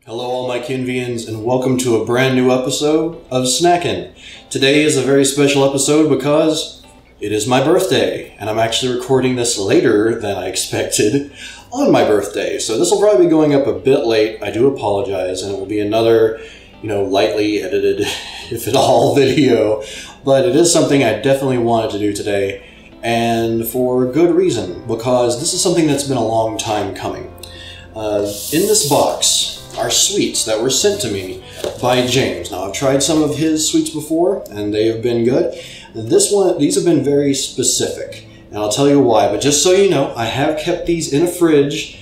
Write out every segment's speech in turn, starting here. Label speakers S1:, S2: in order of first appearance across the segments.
S1: Hello all my Kenvians and welcome to a brand new episode of SNACK-KENN. Today is a very special episode because it is my birthday and I'm actually recording this later than I expected on my birthday. So this will probably be going up a bit late. I do apologize, and it will be another, lightly edited, if at all, video. But it is something I definitely wanted to do today, and for good reason, because this is something that's been a long time coming. In this box are sweets that were sent to me by James. Now, I've tried some of his sweets before, and they have been good. These have been very specific, and I'll tell you why. But just so you know, I have kept these in a fridge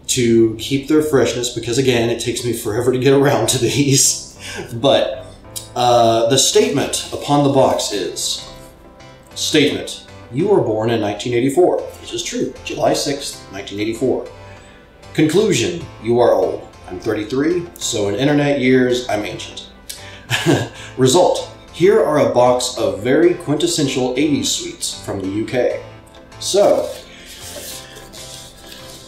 S1: to keep their freshness, because again, it takes me forever to get around to these. But the statement upon the box is, statement, you were born in 1984. This is true, July 6th, 1984. Conclusion, you are old. I'm 33, so in internet years, I'm ancient. Result, here are a box of very quintessential 80s sweets from the UK. So,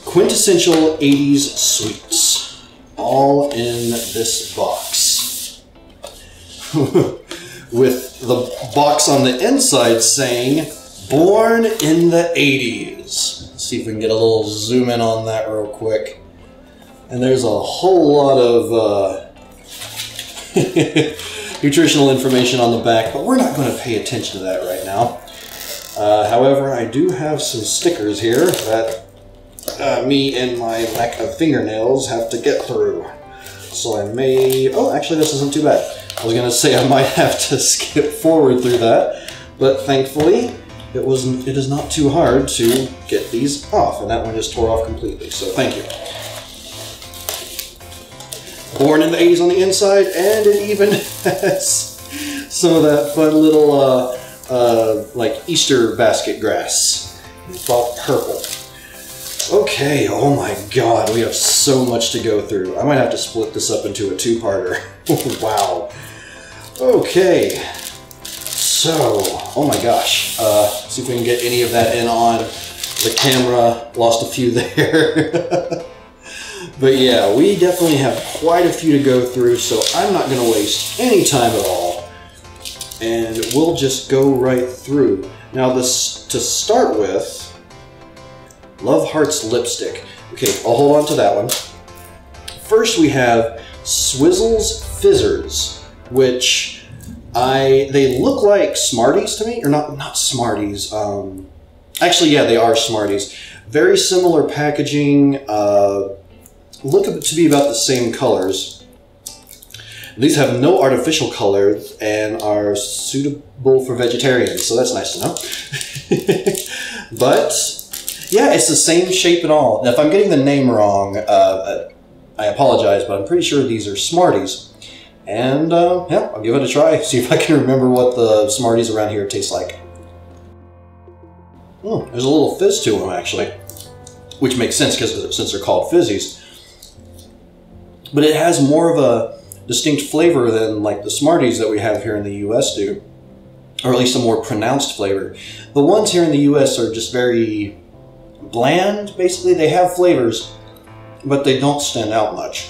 S1: quintessential 80s sweets, all in this box. With the box on the inside saying, born in the 80s. Let's see if we can get a little zoom in on that real quick. And there's a whole lot of nutritional information on the back, but we're not going to pay attention to that right now. However, I do have some stickers here that me and my lack of fingernails have to get through. So I may... Oh, actually, this isn't too bad. I was going to say I might have to skip forward through that, but thankfully, it is not too hard to get these off, and that one just tore off completely, so thank you. Born in the 80s on the inside, and it even has some of that fun little like Easter basket grass. It's all purple. Okay, oh my god, we have so much to go through. I might have to split this up into a two-parter. Wow. Okay, so, oh my gosh. See if we can get any of that in on the camera. Lost a few there. But yeah, we definitely have quite a few to go through, so I'm not going to waste any time at all. And we'll just go right through. Now, to start with, Love Hearts Lipstick. Okay, I'll hold on to that one. First, we have Swizzles Fizzers, which they look like Smarties to me, or not Smarties. Actually, yeah, they are Smarties. Very similar packaging. Look to be about the same colors. These have no artificial colors and are suitable for vegetarians, so that's nice to know. But, yeah, it's the same shape and all. Now, if I'm getting the name wrong, I apologize, but I'm pretty sure these are Smarties. And, yeah, I'll give it a try, see if I can remember what the Smarties around here taste like. There's a little fizz to them, actually, which makes sense since they're called fizzies. But it has more of a distinct flavor than like the Smarties that we have here in the US do, or at least a more pronounced flavor. The ones here in the US are just very bland, basically. They have flavors, but they don't stand out much.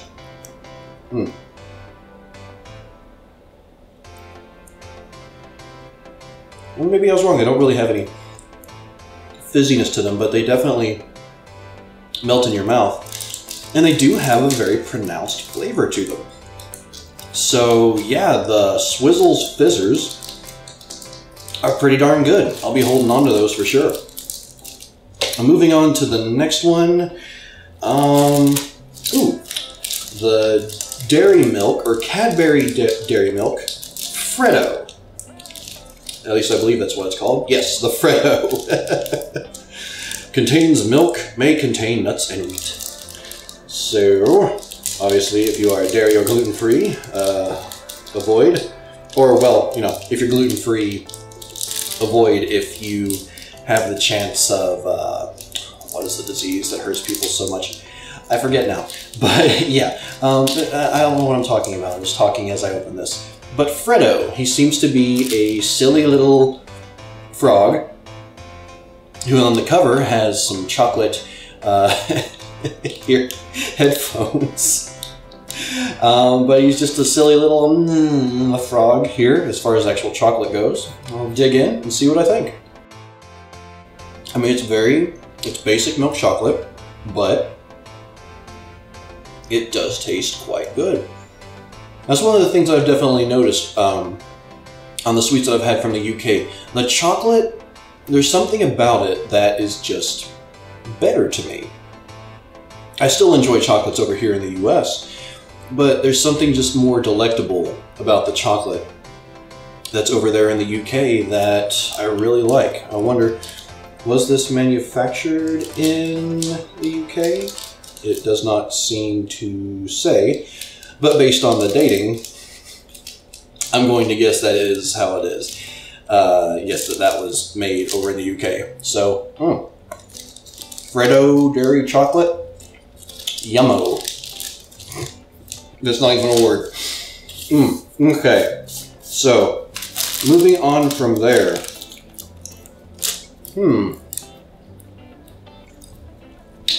S1: Well, maybe I was wrong. They don't really have any fizziness to them, but they definitely melt in your mouth. And they do have a very pronounced flavor to them. So yeah, the Swizzles Fizzers are pretty darn good. I'll be holding on to those for sure. I'm moving on to the next one. The Dairy Milk, or Cadbury Dairy Milk, Freddo. At least I believe that's what it's called. Yes, the Freddo. Contains milk, may contain nuts and wheat. So, obviously, if you are dairy or gluten-free, avoid. Or, well, if you're gluten-free, avoid if you have the chance of, what is the disease that hurts people so much? I forget now. But, yeah, I don't know what I'm talking about. I'm just talking as I open this. But Freddo, he seems to be a silly little frog who on the cover has some chocolate here, headphones. But he's just a silly little frog here as far as actual chocolate goes. I'll dig in and see what I think. I mean, it's basic milk chocolate, but it does taste quite good. That's one of the things I've definitely noticed on the sweets that I've had from the UK. The chocolate, there's something about it that is just better to me. I still enjoy chocolates over here in the US, but there's something just more delectable about the chocolate that's over there in the UK that I really like. I wonder, was this manufactured in the UK? It does not seem to say, but based on the dating, I'm going to guess that is how it is. Yes, that was made over in the UK. So, Freddo dairy chocolate, yummo. That's not even a word. Okay, so moving on from there.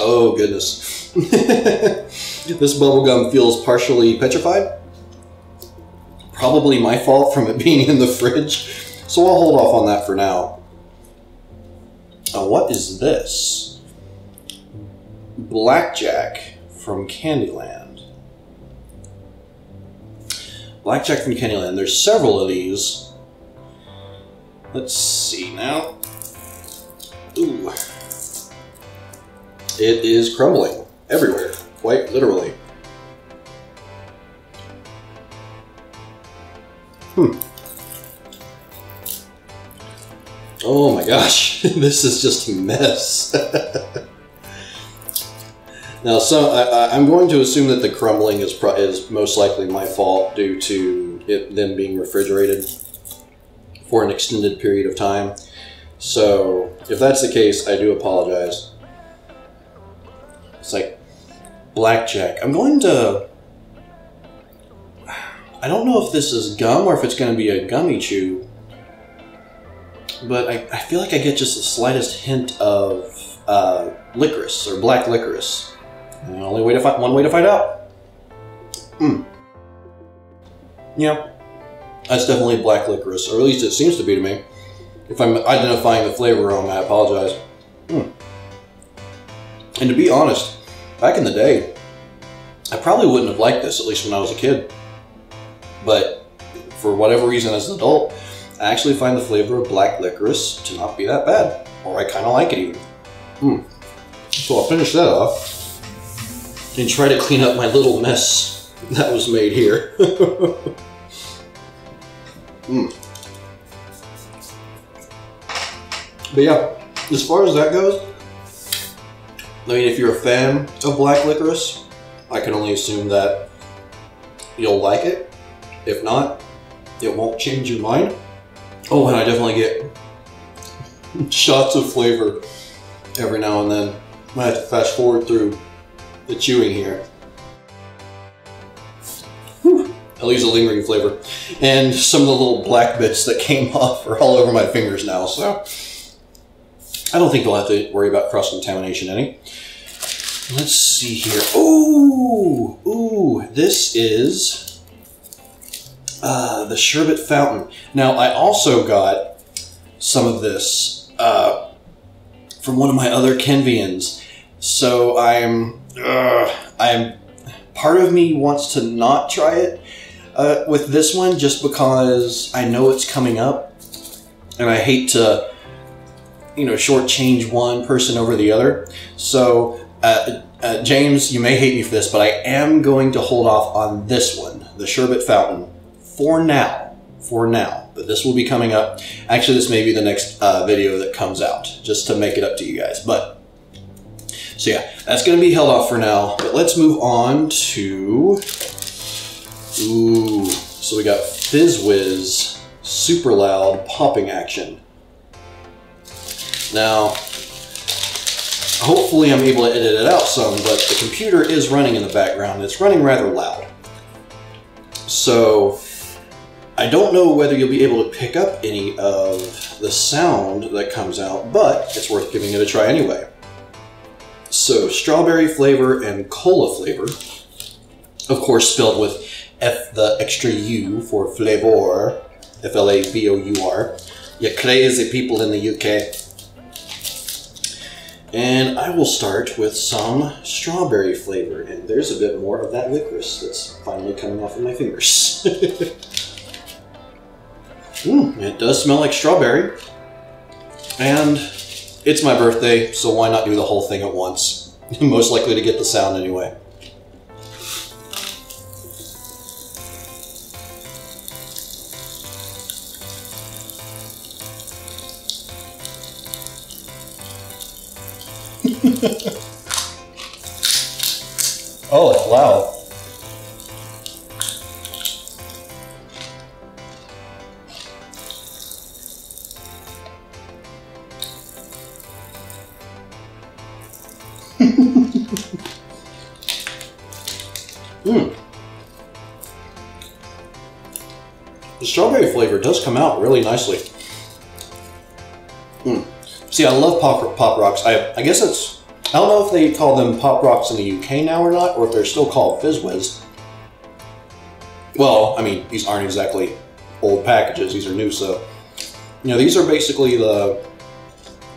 S1: Oh goodness. This bubblegum feels partially petrified. Probably my fault from it being in the fridge. So I'll hold off on that for now. What is this? Blackjack from Candyland. Blackjack from Candyland. There's several of these. Let's see now. Ooh. It is crumbling everywhere, quite literally. Oh my gosh, this is just a mess. Now, I'm going to assume that the crumbling is most likely my fault due to them being refrigerated for an extended period of time. So, if that's the case, I do apologize. It's like blackjack. I don't know if this is gum or if it's going to be a gummy chew, but I feel like I get just the slightest hint of licorice or black licorice. And the only way to one way to find out. Yeah, that's definitely black licorice, or at least it seems to be to me. If I'm identifying the flavor wrong, I apologize. And to be honest, back in the day, I probably wouldn't have liked this, at least when I was a kid. But for whatever reason, as an adult, I actually find the flavor of black licorice to not be that bad. Or I kind of like it even. So I'll finish that off and try to clean up my little mess that was made here. But yeah, as far as that goes, I mean, if you're a fan of black licorice, I can only assume that you'll like it. If not, it won't change your mind. Oh, and I definitely get shots of flavor every now and then. I might have to fast forward through the chewing here. At least a lingering flavor. And some of the little black bits that came off are all over my fingers now, so I don't think we'll have to worry about cross-contamination any. Let's see here. Ooh, this is the sherbet fountain. Now, I also got some of this from one of my other Kenvians. So part of me wants to not try it with this one just because I know it's coming up and I hate to, you know, shortchange one person over the other. So, James, you may hate me for this, but I am going to hold off on this one, the sherbet fountain, for now. But this will be coming up. Actually, this may be the next video that comes out, just to make it up to you guys. But so yeah, that's going to be held off for now. But let's move on to, so we got Fizz Whiz Super Loud Popping Action. Now, hopefully I'm able to edit it out some, but the computer is running in the background. It's running rather loud. So I don't know whether you'll be able to pick up any of the sound that comes out, but it's worth giving it a try anyway. So strawberry flavor and cola flavor. Of course, spelled with the extra U for flavor, F-L-A-V-O-U-R. You crazy people in the UK. And I will start with some strawberry flavor, and there's a bit more of that licorice that's finally coming off of my fingers. It does smell like strawberry, and it's my birthday, so why not do the whole thing at once? Most likely to get the sound anyway. Oh, it's loud. The strawberry flavor does come out really nicely. See, I love Pop Rocks. I guess it's, I don't know if they call them Pop Rocks in the UK now or not, or if they're still called Fizz Whiz. Well, I mean, these aren't exactly old packages, these are new, so, you know, these are basically the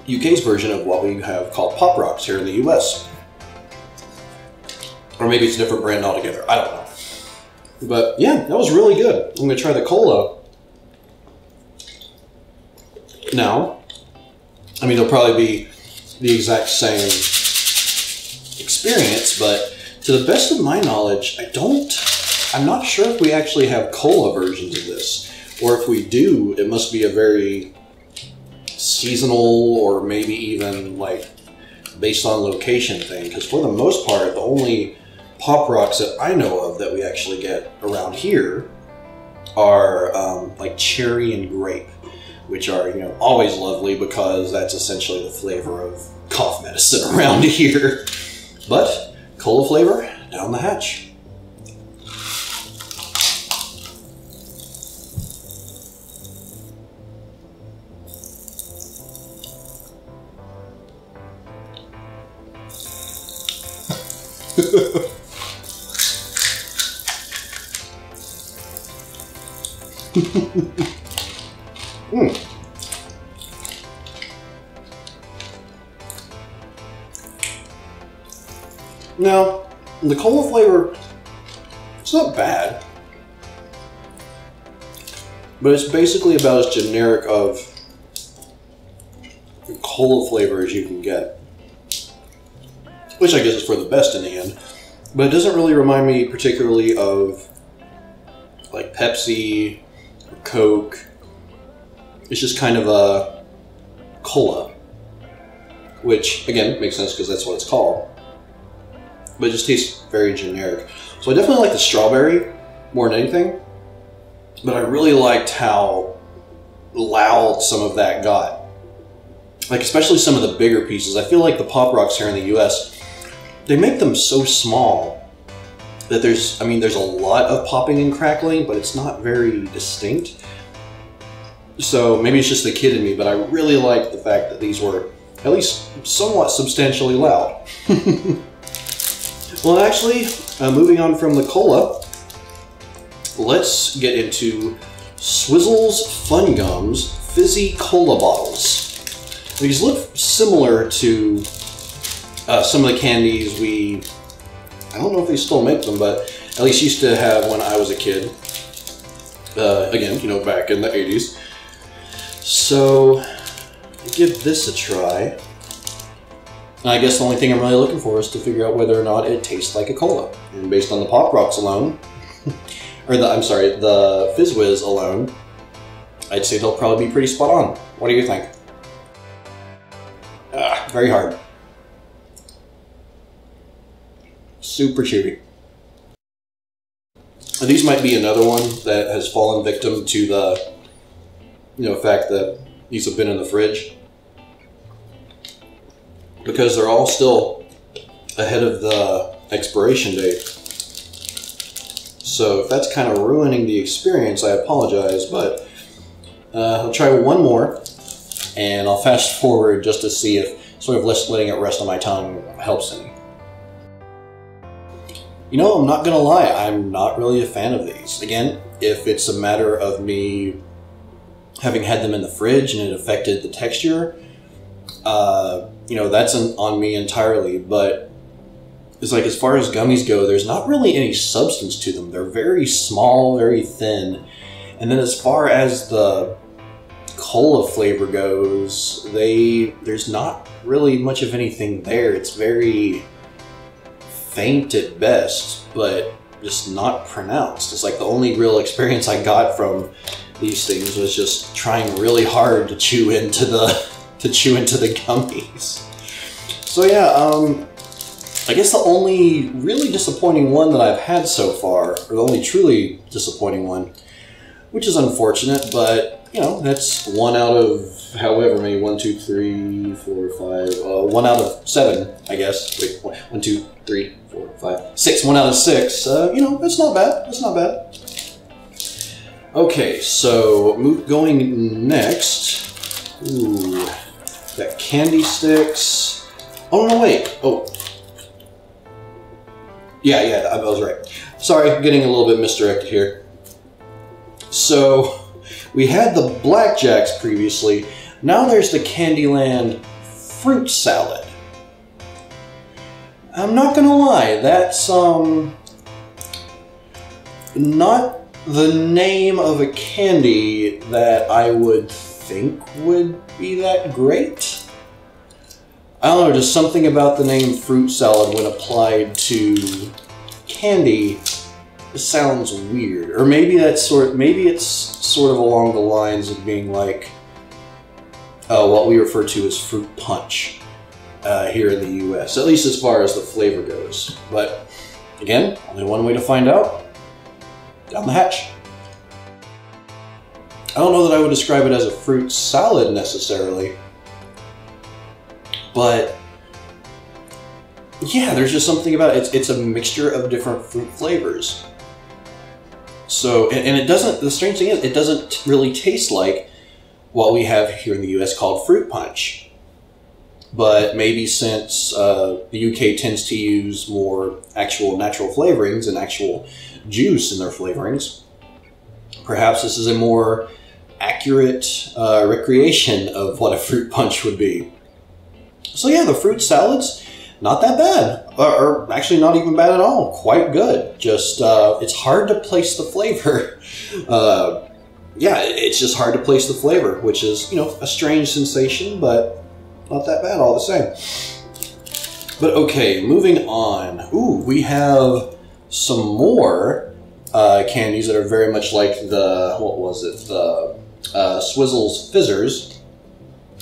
S1: UK's version of what we have called Pop Rocks here in the US. Or maybe it's a different brand altogether, I don't know. But yeah, that was really good. I'm gonna try the cola. Now, I mean, it'll probably be the exact same experience, but to the best of my knowledge, I'm not sure if we actually have cola versions of this, or if we do, it must be a very seasonal or maybe even like based on location thing, because for the most part, the only Pop Rocks that I know of that we actually get around here are like cherry and grape, which are, you know, always lovely because that's essentially the flavor of cough medicine around here. But cola flavor down the hatch. Now, the cola flavor, it's not bad, but it's basically about as generic of cola flavor as you can get, which I guess is for the best in the end, but it doesn't really remind me particularly of like Pepsi or Coke. It's just kind of a cola, which again makes sense because that's what it's called. But it just tastes very generic. So I definitely like the strawberry more than anything, but I really liked how loud some of that got. Like especially some of the bigger pieces. I feel like the Pop Rocks here in the US, they make them so small that there's a lot of popping and crackling, but it's not very distinct. So maybe it's just the kid in me, but I really liked the fact that these were at least somewhat substantially loud. Well, actually, moving on from the cola, let's get into Swizzle's Fun Gums Fizzy Cola Bottles. These look similar to some of the candies I don't know if they still make them, but at least used to have when I was a kid. Again, you know, back in the 80s. So, give this a try. And I guess the only thing I'm really looking for is to figure out whether or not it tastes like a cola. And based on the Pop Rocks alone, or the Fizz Whiz alone, I'd say they'll probably be pretty spot on. What do you think? Very hard. Super chewy. These might be another one that has fallen victim to the, you know, fact that these have been in the fridge, because they're all still ahead of the expiration date. So if that's kind of ruining the experience, I apologize, but I'll try one more, and I'll fast forward just to see if sort of letting it rest on my tongue helps any. You know, I'm not gonna lie, I'm not really a fan of these. Again, if it's a matter of me having had them in the fridge and it affected the texture, you know, that's on me entirely. But it's like, as far as gummies go, there's not really any substance to them. They're very small, very thin. And then as far as the cola flavor goes, there's not really much of anything there. It's very faint at best, but just not pronounced. It's like the only real experience I got from these things was just trying really hard to chew into the gummies. So yeah, I guess the only really disappointing one that I've had so far, or the only truly disappointing one, which is unfortunate, but you know, that's 1 out of however many, 1, 2, 3, 4, 5, 1 out of 7, I guess. Wait, 1, 2, 3, 4, 5, 6, 1 out of 6. You know, that's not bad. That's not bad. Okay, so going next. Ooh, got candy sticks. Oh no, wait. Oh, yeah, I was right. Sorry, getting a little bit misdirected here. So we had the Blackjacks previously. Now there's the Candyland fruit salad. I'm not gonna lie, that's not the name of a candy that I would think would be that great. I don't know, just something about the name fruit salad when applied to candy sounds weird. Or maybe it's sort of along the lines of being like what we refer to as fruit punch here in the US, at least as far as the flavor goes. But again, only one way to find out. Down the hatch. I don't know that I would describe it as a fruit salad necessarily, but yeah, there's just something about it. It's a mixture of different fruit flavors. So, and it doesn't, the strange thing is, it doesn't really taste like what we have here in the US called fruit punch. But maybe since the UK tends to use more actual natural flavorings and actual juice in their flavorings, perhaps this is a more accurate recreation of what a fruit punch would be. So yeah, the fruit salads, not that bad, or actually not even bad at all, quite good. Just, it's hard to place the flavor. Yeah, it's just hard to place the flavor, which is, you know, a strange sensation, but not that bad all the same. But okay, moving on. Ooh, we have some more candies that are very much like the, what was it, the Swizzles Fizzers.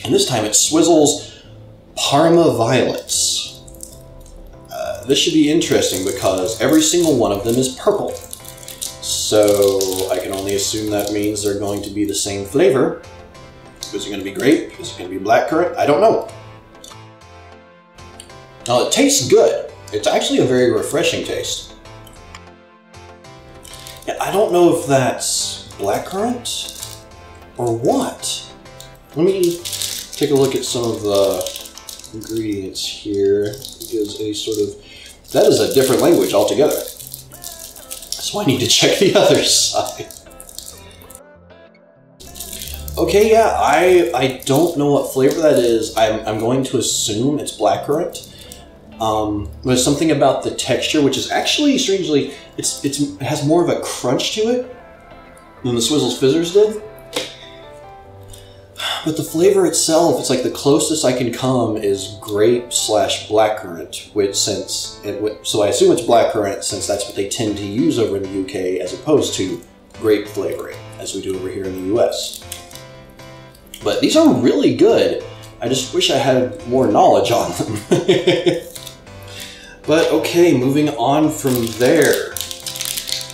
S1: And this time it's Swizzles Parma Violets. This should be interesting because every single one of them is purple. So I can only assume that means they're going to be the same flavor. Is it going to be grape? Is it going to be blackcurrant? I don't know. Now it tastes good. It's actually a very refreshing taste. Yeah, I don't know if that's blackcurrant or what. Let me take a look at some of the ingredients here. It gives a sort of, that is a different language altogether. So I need to check the other side. Okay, yeah, I don't know what flavor that is. I'm going to assume it's blackcurrant. There's something about the texture, which is actually, strangely, it has more of a crunch to it than the Swizzles Fizzers did. But the flavor itself, it's like the closest I can come is grape / blackcurrant, so I assume it's blackcurrant since that's what they tend to use over in the UK as opposed to grape flavoring, as we do over here in the US. But these are really good. I just wish I had more knowledge on them. But okay, moving on from there.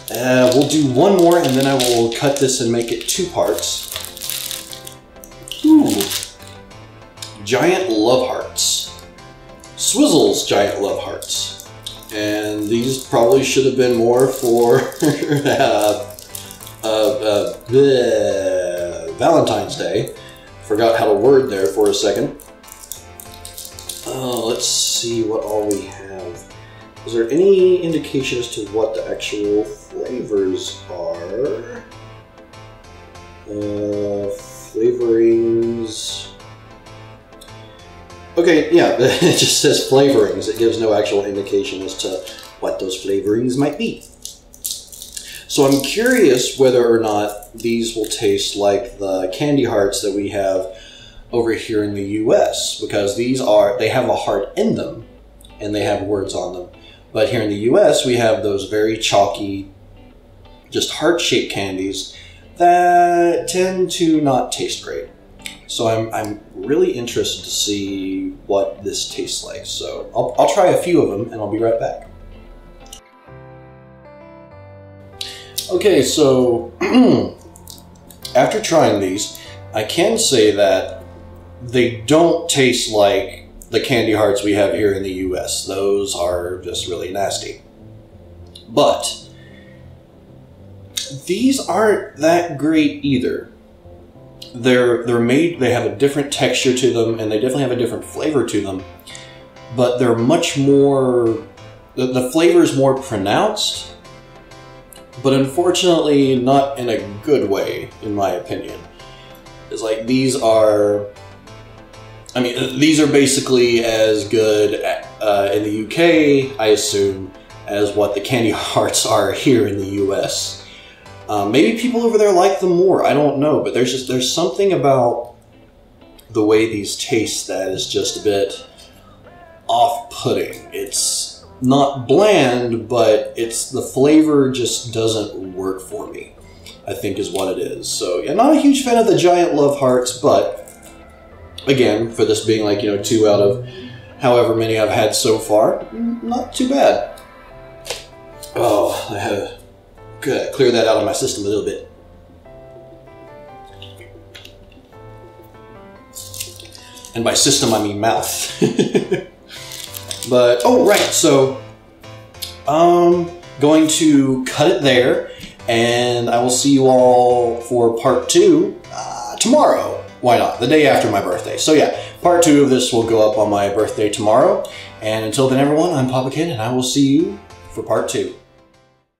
S1: We'll do one more and then I will cut this and make it 2 parts. Ooh. Giant Love Hearts. Swizzles Giant Love Hearts. And these probably should have been more for Valentine's Day. Forgot how to word there for a second. Let's see what all we have Is there any indication as to what the actual flavors are? Flavorings. Okay, yeah, it just says flavorings. It gives no actual indication as to what those flavorings might be. So I'm curious whether or not these will taste like the candy hearts that we have over here in the US, because they have a heart in them and they have words on them. But here in the US, we have those very chalky, just heart-shaped candies that tend to not taste great. So I'm really interested to see what this tastes like. So I'll try a few of them and I'll be right back. Okay, so after trying these, I can say that they don't taste like the candy hearts we have here in the US. Those are just really nasty. But these aren't that great either. They're made, they have a different texture to them, and they definitely have a different flavor to them, but they're much more, the flavor is more pronounced, but unfortunately not in a good way, in my opinion. It's like these are, I mean, these are basically as good in the UK, I assume, as what the candy hearts are here in the US. Maybe people over there like them more, I don't know, but there's something about the way these taste that is just a bit off-putting. It's not bland, but the flavor just doesn't work for me, I think is what it is. So yeah, not a huge fan of the giant love hearts, but again, for this being like, 2 out of however many I've had so far, not too bad. Oh, I had to clear that out of my system a little bit. And by system, I mean mouth. But, oh, right, so I'm going to cut it there, and I will see you all for part 2 tomorrow. Why not? The day after my birthday. So yeah, part 2 of this will go up on my birthday tomorrow. And until then, everyone, I'm PapaKenn, and I will see you for part 2.